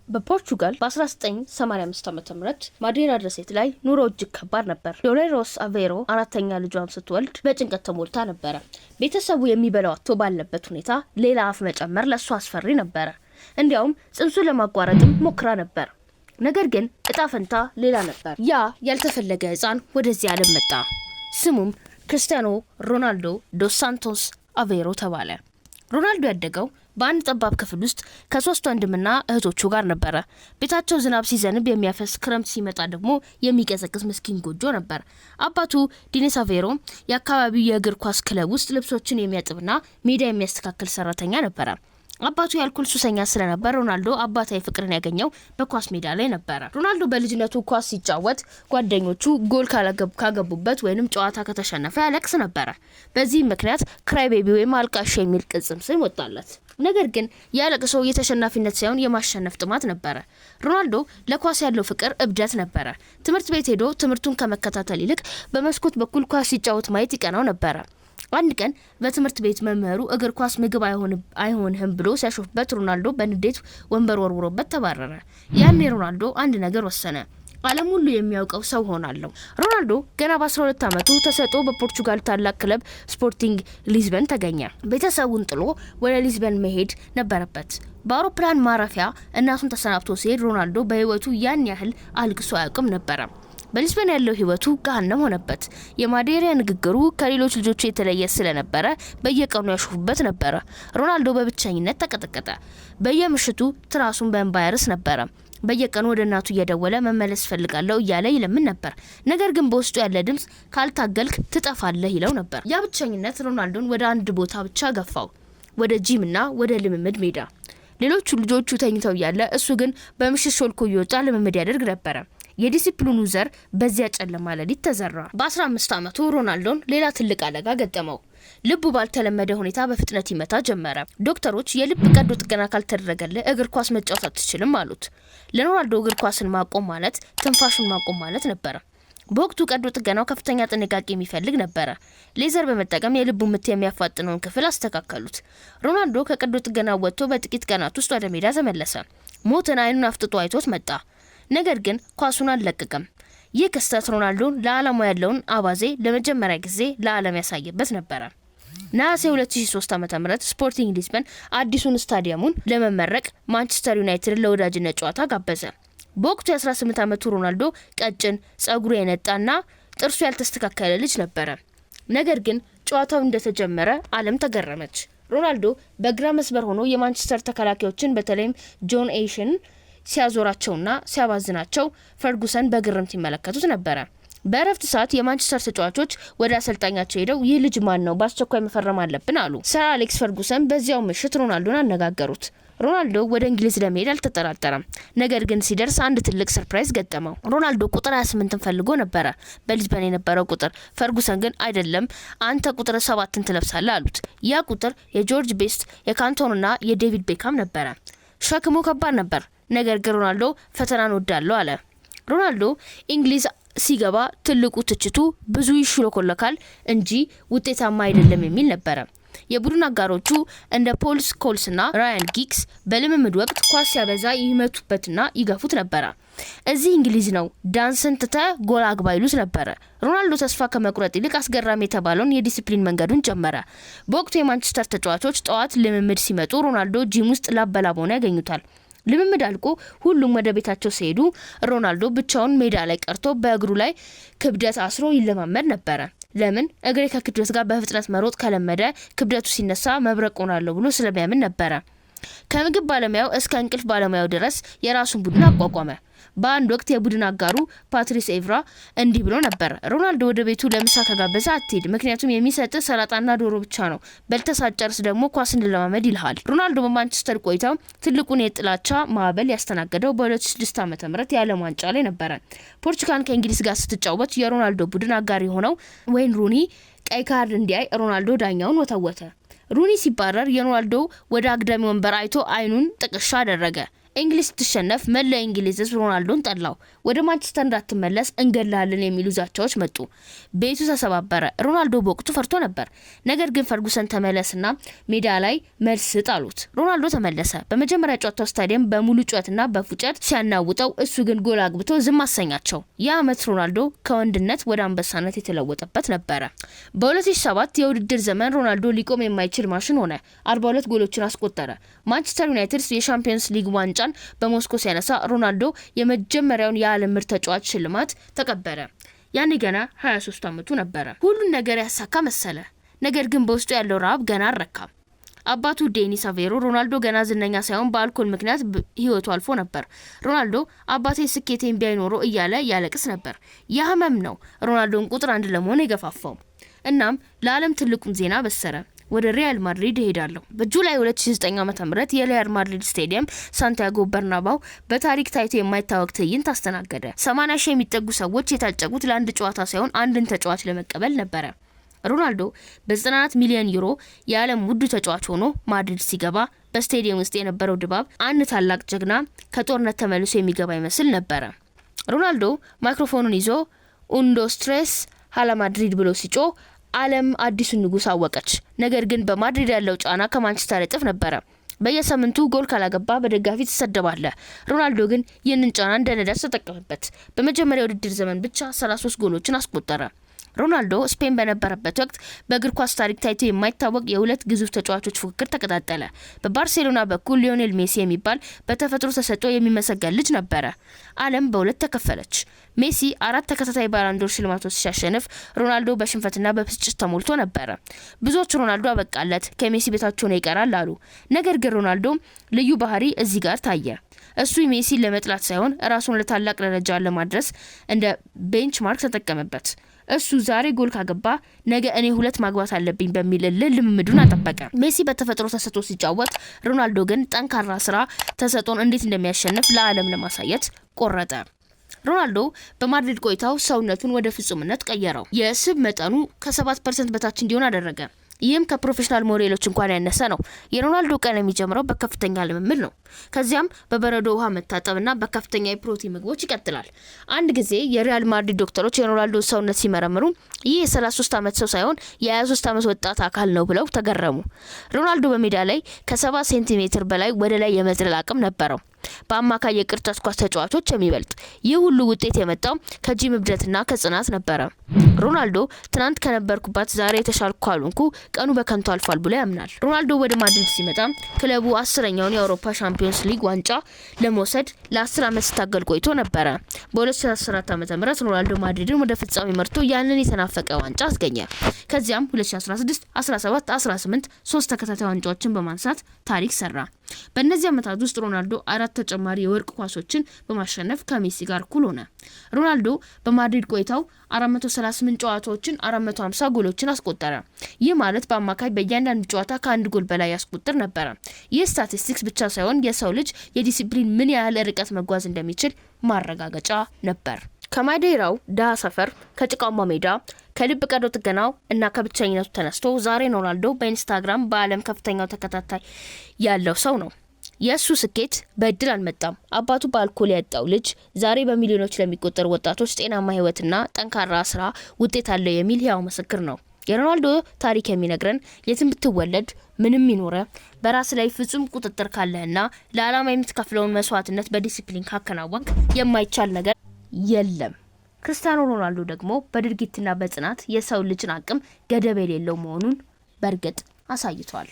በፖርቹጋል በ1985 ዓ.ም ማዴራ ደሴት ላይ ኑሮ እጅግ ከባድ ነበር። ዶሌሮስ አቬሮ አራተኛ ልጇን ስትወልድ በጭንቀት ተሞልታ ነበር። ቤተሰቡ የሚበላው አጥቶ ባለበት ሁኔታ ሌላ አፍ መጨመር ለሷ አስፈሪ ነበር። እንዲያውም ጽንሱን ለማቋረጥም ሞክራ ነበር። ነገር ግን እጣ ፈንታ ሌላ ነበር። ያ ያልተፈለገ ህፃን ወደዚህ ዓለም መጣ። ስሙም ክርስቲያኖ ሮናልዶ ዶስ ሳንቶስ አቬሮ ተባለ። ሮናልዶ ያደገው በአንድ ጠባብ ክፍል ውስጥ ከ3 ወንድምና እህቶቹ ጋር ነበር። ቤታቸው ዝናብ ሲዘንብ የሚያፈስ፣ ክረምት ሲመጣ ደግሞ የሚቀዘቅዝ ምስኪን ጎጆ ነበር። አባቱ ዲኔስ አቬሮ የአካባቢው የእግር ኳስ ክለብ ውስጥ ልብሶችን የሚያጥብና ሜዳ የሚያስተካክል ሰራተኛ ነበር። አባቱ የአልኮል ሱሰኛ ስለነበር ሮናልዶ አባታዊ ፍቅርን ያገኘው በኳስ ሜዳ ላይ ነበር። ሮናልዶ በልጅነቱ ኳስ ሲጫወት ጓደኞቹ ጎል ካገቡበት ወይንም ጨዋታ ከተሸነፈ ያለቅስ ነበር። በዚህ ምክንያት ክራይ ቤቢ ወይም አልቃሽ የሚል ቅጽል ስም ወጣለት። ነገር ግን ያለቅሶ የተሸናፊነት ሳይሆን የማሸነፍ ጥማት ነበር። ሮናልዶ ለኳስ ያለው ፍቅር እብደት ነበር። ትምህርት ቤት ሄዶ ትምህርቱን ከመከታተል ይልቅ በመስኮት በኩል ኳስ ሲጫወት ማየት ይቀናው ነበር። አንድ ቀን በትምህርት ቤት መምህሩ እግር ኳስ ምግብ አይሆንህም ብሎ ሲያሾፍበት ሮናልዶ በንዴት ወንበር ወርውሮበት ተባረረ። ያኔ ሮናልዶ አንድ ነገር ወሰነ። ዓለም ሁሉ የሚያውቀው ሰው ሆናለሁ። ሮናልዶ ገና በ12 ዓመቱ ተሰጥቶ በፖርቹጋል ታላቅ ክለብ ስፖርቲንግ ሊዝበን ተገኘ። ቤተሰቡን ጥሎ ወደ ሊዝበን መሄድ ነበረበት። በአውሮፕላን ማረፊያ እናቱን ተሰናብቶ ሲሄድ ሮናልዶ በህይወቱ ያን ያህል አልቅሶ አያውቅም ነበር። በሊዝበን ያለው ህይወቱ ገሃነም ሆነበት። የማዴራ ንግግሩ ከሌሎች ልጆች የተለየ ስለነበረ በየቀኑ ያሾፉበት ነበር። ሮናልዶ በብቸኝነት ተቀጠቀጠ። በየምሽቱ ትራሱን በእንባ ያርስ ነበር። በየቀኑ ወደ እናቱ እየደወለ መመለስ ፈልጋለሁ እያለ ይለምን ነበር። ነገር ግን በውስጡ ያለ ድምጽ ካልታገልክ ትጠፋለህ ይለው ነበር። ያ ብቸኝነት ሮናልዶን ወደ አንድ ቦታ ብቻ ገፋው፣ ወደ ጂምና ወደ ልምምድ ሜዳ። ሌሎቹ ልጆቹ ተኝተው ያለ እሱ ግን በምሽት ሾልኮ እየወጣ ልምምድ ያደርግ ነበር። የዲሲፕሊኑ ዘር በዚያ ጨለማ ሌሊት ተዘራ። በ15 ዓመቱ ሮናልዶን ሌላ ትልቅ አደጋ ገጠመው። ልቡ ባልተለመደ ሁኔታ በፍጥነት ይመታ ጀመረ። ዶክተሮች የልብ ቀዶ ጥገና ካልተደረገለ እግር ኳስ መጫወት አትችልም አሉት። ለሮናልዶ እግር ኳስን ማቆም ማለት ትንፋሹን ማቆም ማለት ነበር። በወቅቱ ቀዶ ጥገናው ከፍተኛ ጥንቃቄ የሚፈልግ ነበር። ሌዘር በመጠቀም የልቡ ምት የሚያፋጥነውን ክፍል አስተካከሉት። ሮናልዶ ከቀዶ ጥገናው ወጥቶ በጥቂት ቀናት ውስጥ ወደ ሜዳ ተመለሰ። ሞትን አይኑን አፍጥጦ አይቶት መጣ። ነገር ግን ኳሱን አልለቀቀም። ይህ ክስተት ሮናልዶ ለዓለሙ ያለውን አባዜ ለመጀመሪያ ጊዜ ለዓለም ያሳየበት ነበር። ነሐሴ 2003 ዓ.ም ስፖርቲንግ ሊዝበን አዲሱን ስታዲየሙን ለመመረቅ ማንቸስተር ዩናይትድ ለወዳጅነት ጨዋታ ጋበዘ። በወቅቱ የ18 ዓመቱ ሮናልዶ ቀጭን ጸጉሩ የነጣና ጥርሱ ያልተስተካከለ ልጅ ነበር። ነገር ግን ጨዋታው እንደተጀመረ ዓለም ተገረመች። ሮናልዶ በግራ መስመር ሆኖ የማንቸስተር ተከላካዮችን በተለይም ጆን ኤሽን ሲያዞራቸውና ሲያባዝናቸው ፈርጉሰን በግርምት ይመለከቱት ነበር። በእረፍት ሰዓት የማንቸስተር ተጫዋቾች ወደ አሰልጣኛቸው ሄደው ይህ ልጅ ማን ነው? በአስቸኳይ መፈረም አለብን አሉ። ሰር አሌክስ ፈርጉሰን በዚያው ምሽት ሮናልዶን አነጋገሩት። ሮናልዶ ወደ እንግሊዝ ለመሄድ አልተጠራጠረም። ነገር ግን ሲደርስ አንድ ትልቅ ሰርፕራይዝ ገጠመው። ሮናልዶ ቁጥር 28ን ፈልጎ ነበር፣ በሊዝበን የነበረው ቁጥር። ፈርጉሰን ግን አይደለም፣ አንተ ቁጥር 7ን ትለብሳለህ አሉት። ያ ቁጥር የጆርጅ ቤስት፣ የካንቶንና የዴቪድ ቤካም ነበር። ሸክሙ ከባድ ነበር። ነገር ግን ሮናልዶ ፈተናን ወዳለው አለ። ሮናልዶ እንግሊዝ ሲገባ ትልቁ ትችቱ ብዙ ይሽሎኮለካል እንጂ ውጤታማ አይደለም የሚል ነበር። የቡድን አጋሮቹ እንደ ፖል ስኮልስና ራያን ጊግስ በልምምድ ወቅት ኳስ ሲያበዛ ይመቱበትና ይገፉት ነበር። እዚህ እንግሊዝ ነው፣ ዳንስን ትተ ጎል አግባ ይሉት ነበር። ሮናልዶ ተስፋ ከመቁረጥ ይልቅ አስገራሚ የተባለውን የዲሲፕሊን መንገዱን ጀመረ። በወቅቱ የማንቸስተር ተጫዋቾች ጠዋት ልምምድ ሲመጡ ሮናልዶ ጂም ውስጥ ላበላብ ሆኖ ያገኙታል። ልምምድ አልቆ ሁሉም ወደ ቤታቸው ሲሄዱ ሮናልዶ ብቻውን ሜዳ ላይ ቀርቶ በእግሩ ላይ ክብደት አስሮ ይለማመድ ነበር። ለምን? እግሬ ከክብደት ጋር በፍጥነት መሮጥ ከለመደ ክብደቱ ሲነሳ መብረቅ ሆናለሁ ብሎ ስለሚያምን ነበር። ከምግብ ባለሙያው እስከ እንቅልፍ ባለሙያው ድረስ የራሱን ቡድን አቋቋመ። በአንድ ወቅት የቡድን አጋሩ ፓትሪስ ኤቭራ እንዲህ ብሎ ነበር፣ ሮናልዶ ወደ ቤቱ ለምሳ ከጋበዘ አትሄድ፣ ምክንያቱም የሚሰጥ ሰላጣና ዶሮ ብቻ ነው። በልተሳጨርስ ደግሞ ኳስ እንለማመድ ይልሃል። ሮናልዶ በማንቸስተር ቆይታው ትልቁን የጥላቻ ማዕበል ያስተናገደው በ2006 ዓ.ም የዓለም ዋንጫ ላይ ነበር። ፖርቹጋል ከእንግሊዝ ጋር ስትጫወት የሮናልዶ ቡድን አጋር የሆነው ወይን ሩኒ ቀይ ካርድ እንዲያይ ሮናልዶ ዳኛውን ወተወተ። ሩኒ ሲባረር የሮናልዶ ወደ አግዳሚ ወንበር አይቶ አይኑን ጥቅሻ አደረገ። እንግሊዝ ስትሸነፍ መላው እንግሊዝ ህዝብ ሮናልዶን ጠላው። ወደ ማንቸስተር እንዳትመለስ እንገላለን የሚሉ ዛቻዎች መጡ። ቤቱ ተሰባበረ። ሮናልዶ በወቅቱ ፈርቶ ነበር። ነገር ግን ፈርጉሰን ተመለስና ሜዳ ላይ መልስ ጣሉት። ሮናልዶ ተመለሰ። በመጀመሪያ ጨዋታው ስታዲየም በሙሉ ጩኸትና በፉጨት ሲያናውጠው፣ እሱ ግን ጎል አግብቶ ዝም አሰኛቸው። ያ ዓመት ሮናልዶ ከወንድነት ወደ አንበሳነት የተለወጠበት ነበረ። በ2007 የውድድር ዘመን ሮናልዶ ሊቆም የማይችል ማሽን ሆነ። 42 ጎሎችን አስቆጠረ። ማንቸስተር ዩናይትድ የሻምፒየንስ ሊግ ዋንጫን በሞስኮ ሲያነሳ ሮናልዶ የመጀመሪያውን የዓለም ምርጥ ተጫዋች ሽልማት ተቀበለ። ያኔ ገና 23 ዓመቱ ነበረ። ሁሉን ነገር ያሳካ መሰለ። ነገር ግን በውስጡ ያለው ረሃብ ገና አልረካም። አባቱ ዴኒስ አቬሮ ሮናልዶ ገና ዝነኛ ሳይሆን በአልኮል ምክንያት ህይወቱ አልፎ ነበር። ሮናልዶ አባቴ ስኬቴን ቢያይኖሮ እያለ ያለቅስ ነበር። ያ ህመም ነው ሮናልዶን ቁጥር 1 ለመሆን የገፋፋው። እናም ለዓለም ትልቁን ዜና በሰረ። ወደ ሪያል ማድሪድ እሄዳለሁ። በጁላይ 2009 ዓ.ም የሪያል ማድሪድ ስቴዲየም ሳንቲያጎ በርናባው በታሪክ ታይቶ የማይታወቅ ትዕይንት አስተናገደ። 80 ሺህ የሚጠጉ ሰዎች የታጨቁት ለአንድ ጨዋታ ሳይሆን አንድን ተጫዋች ለመቀበል ነበረ። ሮናልዶ በ94 ሚሊዮን ዩሮ የዓለም ውዱ ተጫዋች ሆኖ ማድሪድ ሲገባ በስቴዲየም ውስጥ የነበረው ድባብ አንድ ታላቅ ጀግና ከጦርነት ተመልሶ የሚገባ ይመስል ነበረ። ሮናልዶ ማይክሮፎኑን ይዞ ኡንዶ ስትሬስ ሀላ ማድሪድ ብሎ ሲጮህ ዓለም አዲሱን ንጉስ አወቀች። ነገር ግን በማድሪድ ያለው ጫና ከማንቸስተር እጥፍ ነበረ። በየሳምንቱ ጎል ካላገባ በደጋፊ ተሰደባለ። ሮናልዶ ግን ይህንን ጫና እንደ ነዳጅ ተጠቀመበት። በመጀመሪያው ውድድር ዘመን ብቻ 33 ጎሎችን አስቆጠረ። ሮናልዶ ስፔን በነበረበት ወቅት በእግር ኳስ ታሪክ ታይቶ የማይታወቅ የሁለት ግዙፍ ተጫዋቾች ፉክክር ተቀጣጠለ። በባርሴሎና በኩል ሊዮኔል ሜሲ የሚባል በተፈጥሮ ተሰጥኦ የሚመሰገን ልጅ ነበረ። ዓለም በሁለት ተከፈለች። ሜሲ 4 ተከታታይ ባላንዶር ሽልማቶች ሲያሸንፍ፣ ሮናልዶ በሽንፈትና በብስጭት ተሞልቶ ነበረ። ብዙዎች ሮናልዶ አበቃለት፣ ከሜሲ በታች ሆኖ ይቀራል አሉ። ነገር ግን ሮናልዶ ልዩ ባህሪ እዚህ ጋር ታየ። እሱ ሜሲን ለመጥላት ሳይሆን ራሱን ለታላቅ ደረጃ ለማድረስ እንደ ቤንችማርክ ተጠቀመበት። እሱ ዛሬ ጎል ካገባ ነገ እኔ 2 ማግባት አለብኝ በሚል ልምምዱን አጠበቀ። ሜሲ በተፈጥሮ ተሰጥኦ ሲጫወት፣ ሮናልዶ ግን ጠንካራ ስራ ተሰጥኦን እንዴት እንደሚያሸንፍ ለዓለም ለማሳየት ቆረጠ። ሮናልዶ በማድሪድ ቆይታው ሰውነቱን ወደ ፍጹምነት ቀየረው። የስብ መጠኑ ከ7% በታች እንዲሆን አደረገ። ይህም ከፕሮፌሽናል ሞዴሎች እንኳን ያነሰ ነው። የሮናልዶ ቀን የሚጀምረው በከፍተኛ ልምምድ ነው። ከዚያም በበረዶ ውሃ መታጠብና በከፍተኛ የፕሮቲን ምግቦች ይቀጥላል። አንድ ጊዜ የሪያል ማድሪድ ዶክተሮች የሮናልዶ ሰውነት ሲመረምሩ ይህ የ33 ዓመት ሰው ሳይሆን የ23 ዓመት ወጣት አካል ነው ብለው ተገረሙ። ሮናልዶ በሜዳ ላይ ከ70 ሴንቲሜትር በላይ ወደ ላይ የመዝለል አቅም ነበረው፣ በአማካይ የቅርጫት ኳስ ተጫዋቾች የሚበልጥ። ይህ ሁሉ ውጤት የመጣው ከጂም እብደትና ከጽናት ነበረ። ሮናልዶ ትናንት ከነበርኩባት ዛሬ የተሻልኩ ካልሆንኩ ቀኑ በከንቱ አልፏል ብሎ ያምናል። ሮናልዶ ወደ ማድሪድ ሲመጣ ክለቡ 10ኛውን የአውሮፓ ሻምፒዮንስ ሊግ ዋንጫ ለመውሰድ ለ10 ዓመት ሲታገል ቆይቶ ነበረ። በ2014 ዓ.ም ሮናልዶ ማድሪድን ወደ ፍጻሜ መርቶ ያንን የተናፈቀ ዋንጫ አስገኘ። ከዚያም 2016፣ 17፣ 18 3 ተከታታይ ዋንጫዎችን በማንሳት ታሪክ ሰራ። በእነዚህ ዓመታት ውስጥ ሮናልዶ 4 ተጨማሪ የወርቅ ኳሶችን በማሸነፍ ከሜሲ ጋር እኩል ሆነ። ሮናልዶ በማድሪድ ቆይታው 438 ጨዋታዎችን 450 ጎሎችን አስቆጠረ። ይህ ማለት በአማካይ በእያንዳንዱ ጨዋታ ከአንድ ጎል በላይ ያስቆጥር ነበር። ይህ ስታቲስቲክስ ብቻ ሳይሆን የሰው ልጅ የዲሲፕሊን ምን ያህል ርቀት መጓዝ እንደሚችል ማረጋገጫ ነበር። ከማዴራው ዳሃ ሰፈር፣ ከጭቃማ ሜዳ፣ ከልብ ቀዶ ጥገናው እና ከብቸኝነቱ ተነስቶ ዛሬ ሮናልዶ በኢንስታግራም በዓለም ከፍተኛው ተከታታይ ያለው ሰው ነው። የእሱ ስኬት በእድል አልመጣም። አባቱ በአልኮል ያጣው ልጅ ዛሬ በሚሊዮኖች ለሚቆጠሩ ወጣቶች ጤናማ ህይወትና ጠንካራ ስራ ውጤት አለው የሚል ሕያው ምስክር ነው። የሮናልዶ ታሪክ የሚነግረን የትም ብትወለድ ምንም ይኖረ በራስ ላይ ፍጹም ቁጥጥር ካለህና ለዓላማ የምትከፍለውን መስዋዕትነት በዲሲፕሊን ካከናወንክ የማይቻል ነገር የለም። ክርስቲያኖ ሮናልዶ ደግሞ በድርጊትና በጽናት የሰው ልጅን አቅም ገደብ የሌለው መሆኑን በእርግጥ አሳይቷል።